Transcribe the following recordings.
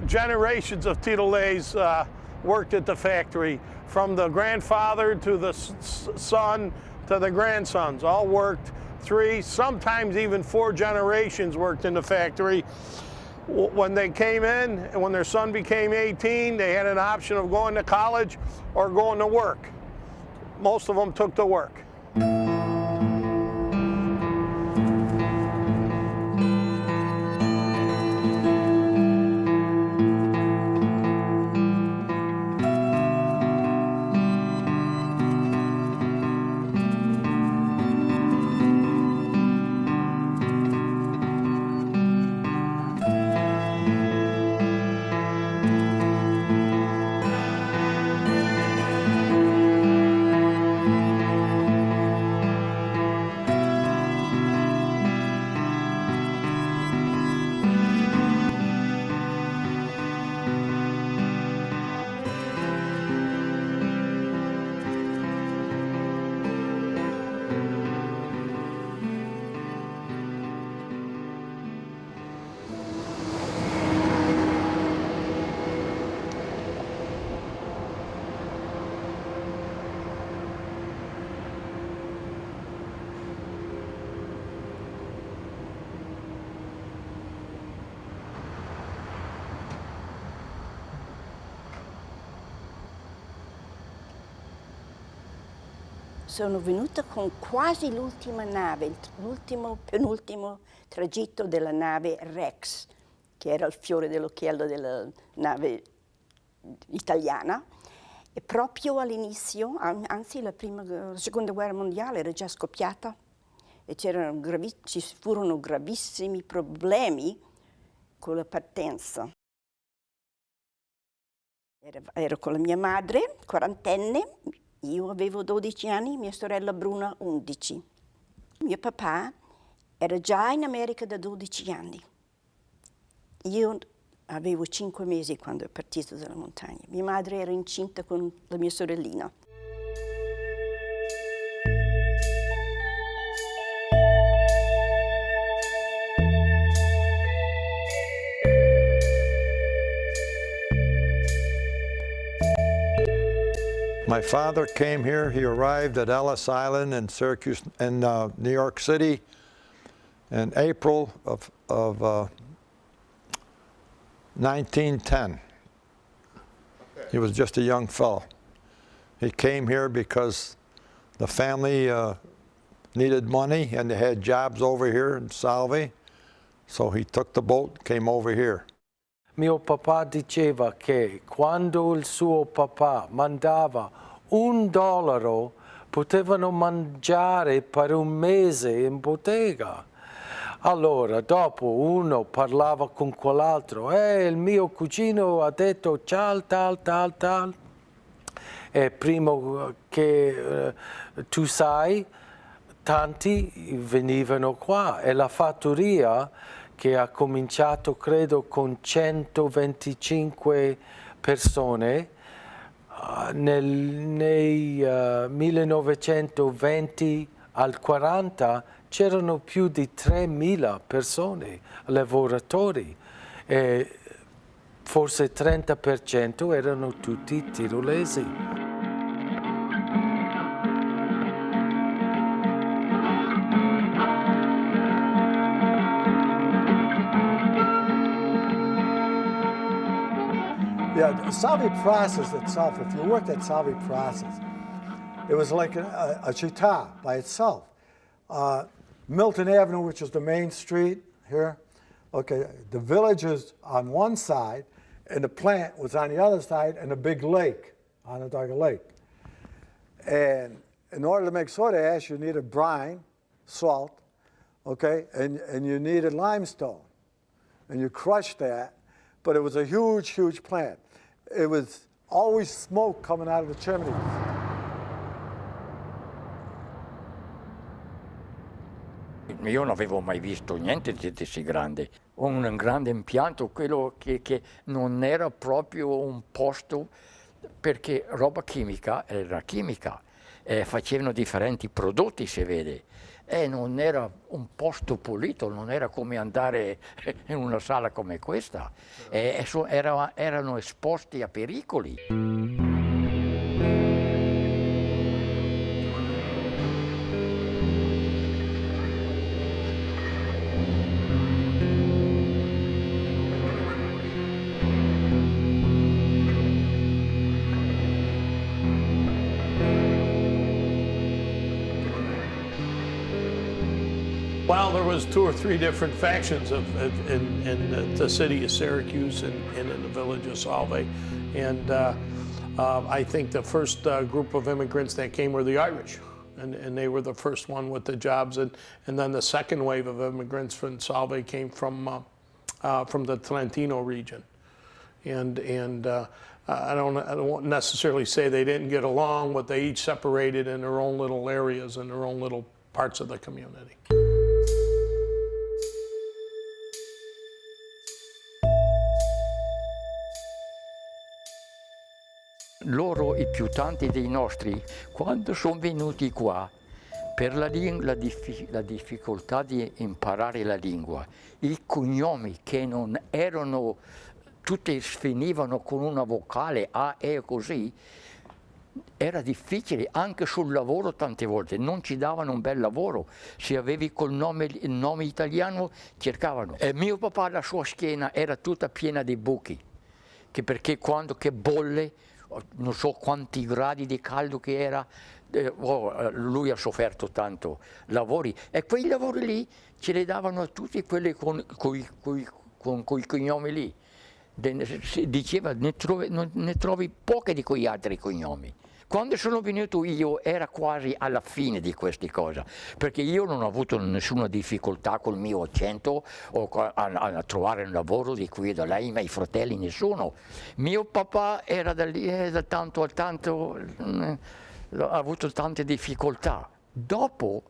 Generations of titolés worked at the factory, from the grandfather to the son to the grandsons, all worked. 3, sometimes even 4 generations worked in the factory. When they came in, and when their son became 18, they had an option of going to college or going to work. Most of them took to work. Sono venuta con quasi l'ultima nave, penultimo tragitto della nave Rex, che era il fiore dell'occhiello della nave italiana. E proprio all'inizio, anzi la seconda guerra mondiale era già scoppiata e ci furono gravissimi problemi con la partenza. Ero con la mia madre, quarantenne. Io avevo 12 anni, mia sorella Bruna 11. Mio papà era già in America da 12 anni. Io avevo 5 mesi quando è partito dalla montagna. Mia madre era incinta con la mia sorellina. My father came here. He arrived at Ellis Island in Syracuse, in New York City, in April of 1910. He was just a young fellow. He came here because the family needed money and they had jobs over here in Solvay. So he took the boat, came over here. Mio papà diceva che quando il suo papà mandava $1 potevano mangiare per un mese in bottega. Allora dopo uno parlava con quell'altro, il mio cugino ha detto tal. E prima che tu sai, tanti venivano qua e la fattoria che ha cominciato credo con 125 persone, nei 1920 al 40 c'erano più di 3.000 persone, lavoratori, e forse 30% erano tutti tirolesi. Yeah, the Solvay process itself, if you worked at Solvay process, it was like a città by itself. Milton Avenue, which is the main street here, okay, the village is on one side, and the plant was on the other side, and a big lake, Onondaga Lake. And in order to make soda ash, you needed brine, salt, okay, and you needed limestone. And you crushed that, but it was a huge, huge plant. It was always smoke coming out of the chimneys. Io non avevo mai visto niente di così grande. Un grande impianto, quello che non era proprio un posto, perché roba chimica era chimica. Facevano differenti prodotti, si vede. non era un posto pulito, non era come andare in una sala come questa, erano esposti a pericoli. Well, there was 2 or 3 different factions in the city of Syracuse and in the village of Solvay. And I think the first group of immigrants that came were the Irish. And they were the first one with the jobs. And then the second wave of immigrants from Solvay came from the Trentino region. And I don't necessarily say they didn't get along, but they each separated in their own little areas and their own little parts of the community. Loro, i più tanti dei nostri, quando sono venuti qua, per la difficoltà di imparare la lingua, i cognomi che non erano, tutti finivano con una vocale A, E così, era difficile, anche sul lavoro tante volte, non ci davano un bel lavoro, se avevi il nome italiano cercavano. E mio papà, la sua schiena era tutta piena di buchi, perché quando che bolle, non so quanti gradi di caldo che era, lui ha sofferto tanto lavori, e quei lavori lì ce li davano a tutti quelli con quei cognomi lì. Diceva ne trovi pochi di quegli altri cognomi. Quando sono venuto io era quasi alla fine di queste cose, perché io non ho avuto nessuna difficoltà col mio accento o a trovare un lavoro di qui e da là, i miei fratelli nessuno. Mio papà era da tanto a tanto, ha avuto tante difficoltà. Dopo,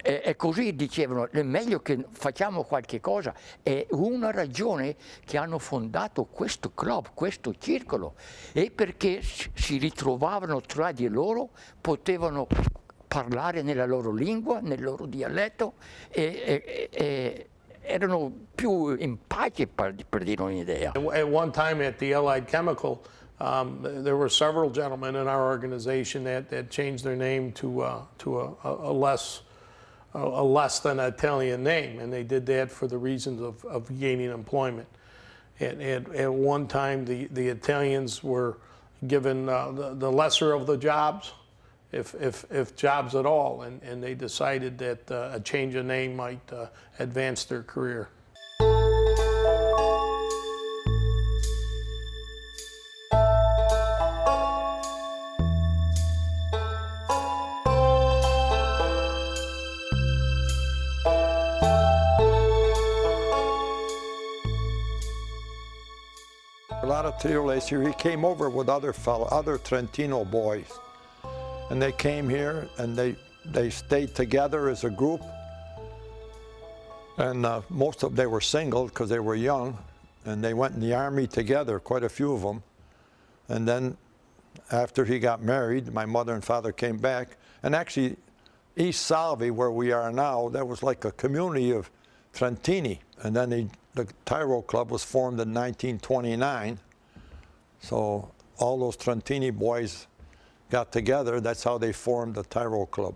e così dicevano, è meglio che facciamo qualche cosa. È una ragione che hanno fondato questo club, questo circolo, e perché si ritrovavano tra di loro, potevano parlare nella loro lingua, nel loro dialetto, e erano più in pace, per dire un'idea. At one time at the Allied Chemical, there were several gentlemen in our organization that changed their name to a less than Italian name, and they did that for the reasons of gaining employment. At one time, the Italians were given the lesser of the jobs, if jobs at all, and they decided that a change of name might advance their career. A lot of Tirolese here, he came over with other Trentino boys. And they came here and they stayed together as a group. And most of them, they were single because they were young. And they went in the army together, quite a few of them. And then after he got married, my mother and father came back. And actually, East Solvay, where we are now, that was like a community of Trentini. And then the Tyrol Club was formed in 1929. So all those Trentini boys got together. That's how they formed the Tyrol Club.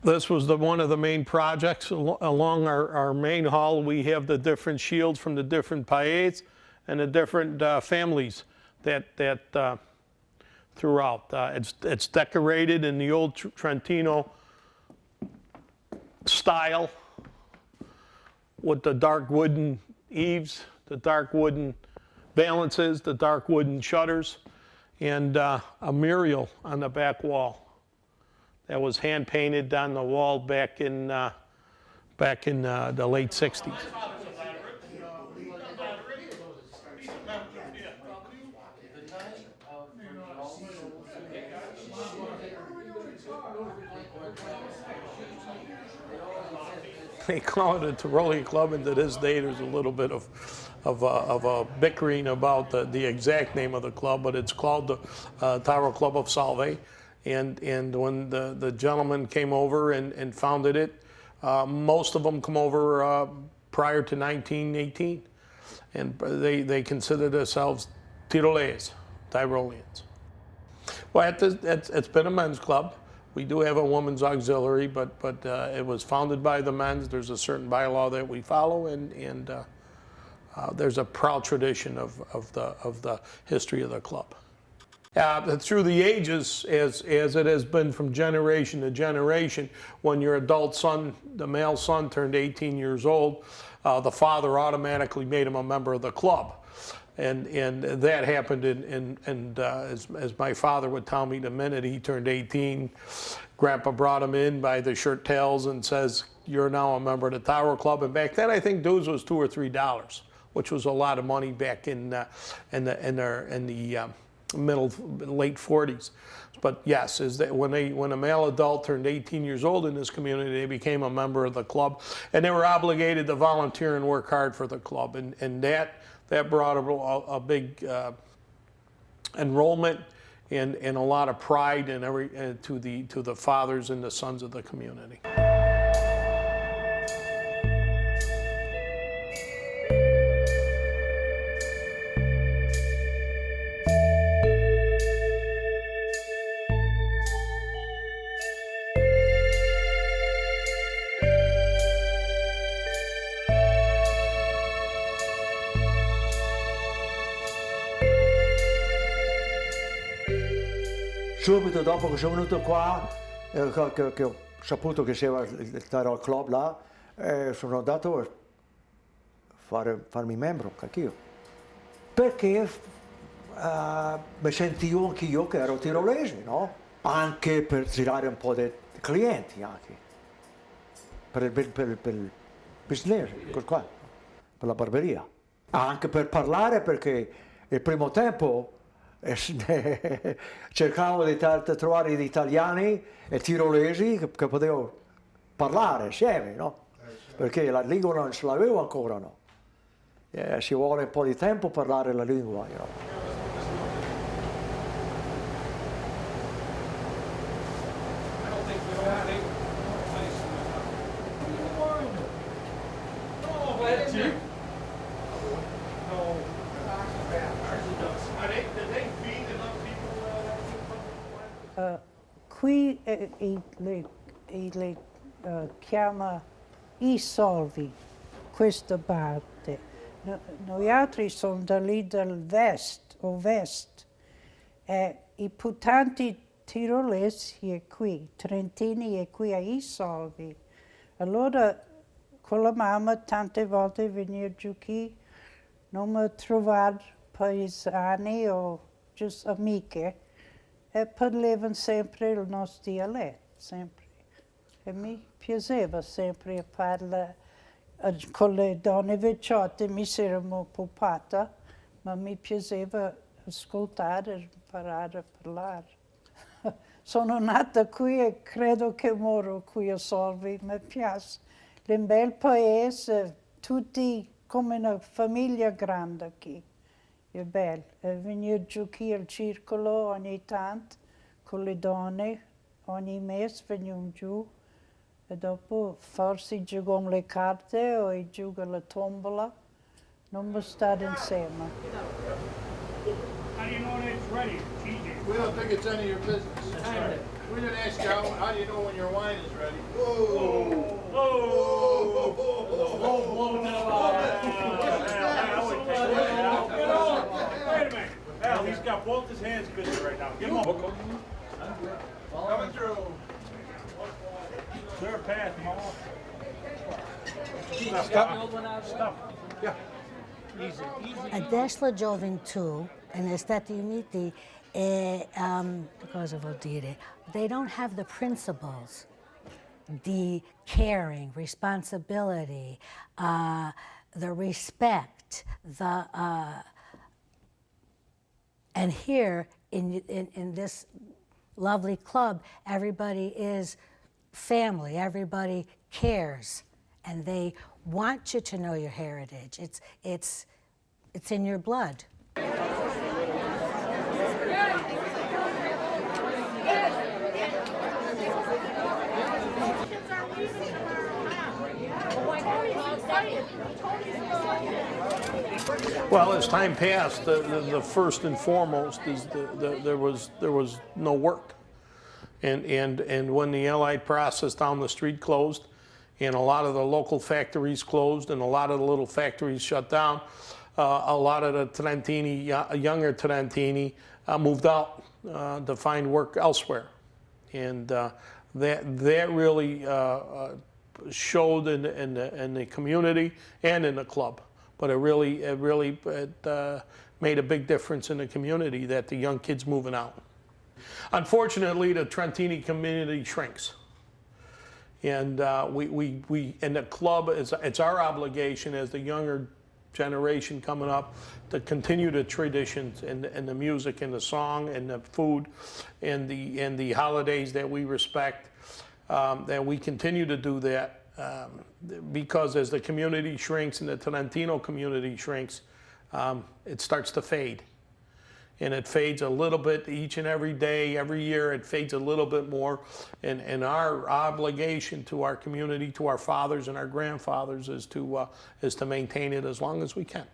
This was one of the main projects. Along our main hall, we have the different shields from the different paese and the different families that throughout. It's decorated in the old Trentino style with the dark wooden eaves, the dark wooden valances, the dark wooden shutters, and a mural on the back wall that was hand painted on the wall back in the late 60s. They call it a Tiroli Club, and to this day there's a little bit of a bickering about the exact name of the club, but it's called the Tower Club of SOLVAY. And when the gentleman came over and founded it, most of them come over prior to 1918, and they consider themselves Tiroles, Tyroleans. Well, it's been a men's club. We do have a women's auxiliary, but it was founded by the men's. There's a certain bylaw that we follow, and there's a proud tradition of the history of the club. Through the ages, as it has been from generation to generation, when your adult son, the male son, turned 18 years old, the father automatically made him a member of the club. And that happened, as my father would tell me, the minute he turned 18, Grandpa brought him in by the shirt tails and says, "You're now a member of the Tower Club." And back then, I think dues was $2 or $3, which was a lot of money back in the late 40s. But yes, when a male adult turned 18 years old in this community, they became a member of the club, and they were obligated to volunteer and work hard for the club, and that brought a big enrollment and a lot of pride to the fathers and the sons of the community. Subito dopo che sono venuto qua, che ho saputo che c'era il club là, sono andato a farmi membro anch'io. Perché mi sentivo anch'io che ero tirolese, no? Anche per tirare un po' di clienti, anche. Per il business, qua, per la barberia. Anche per parlare, perché il primo tempo cercavo di trovare gli italiani e tirolesi che potevo parlare insieme, no? Perché la lingua non ce l'avevo ancora, no? Ci vuole un po' di tempo per parlare la lingua, you know? Qui le chiama i solvi, questa parte. Noi altri sono da lì del ovest. I putanti tirolesi è qui, Trentini è qui ai solvi. Allora con la mamma tante volte veniva giù qui, non mi trovare paesani o giusto amiche, e parlavano sempre il nostro dialetto, sempre. E mi piaceva sempre parlare con le donne vecchiotte, mi saremmo pupata, ma mi piaceva ascoltare, imparare a parlare. Sono nata qui e credo che moro qui a Solvay, mi piace. È un bel paese, tutti come una famiglia grande qui. È bello. Venire giù qui al circolo ogni tanto con le donne, ogni mese veniamo giù e dopo forse giocano le carte o giocano la tombola. Non mi stare insieme. How do you know when it's ready, TJ? We don't think it's any of your business. That's right. We didn't ask you how do you know when your wine is ready. Whoa! Whoa! Whoa! Wait a minute. Al, he's got both his hands busy right now. Give him a hook. Coming through. Clear path, Mama. Stop. Yeah. Adesso la gioventù, negli Stati Uniti, cosa vuol dire? They don't have the principles, the caring, responsibility, the respect, and here in this lovely club, everybody is family, everybody cares, and they want you to know your heritage. It's It's in your blood. Well, as time passed, the first and foremost is there was no work, and when the Allied process down the street closed, and a lot of the local factories closed, and a lot of the little factories shut down, a lot of the Trentini, younger Trentini, moved out to find work elsewhere, and that really showed in the community and in the club. But it really made a big difference in the community that the young kids moving out. Unfortunately, the Trentini community shrinks, and and the club it's our obligation as the younger generation coming up to continue the traditions and the music and the song and the food and the holidays that we respect. That we continue to do that. Because as the community shrinks and the Trentino community shrinks, it starts to fade. And it fades a little bit each and every day, every year it fades a little bit more. And our obligation to our community, to our fathers and our grandfathers is to maintain it as long as we can.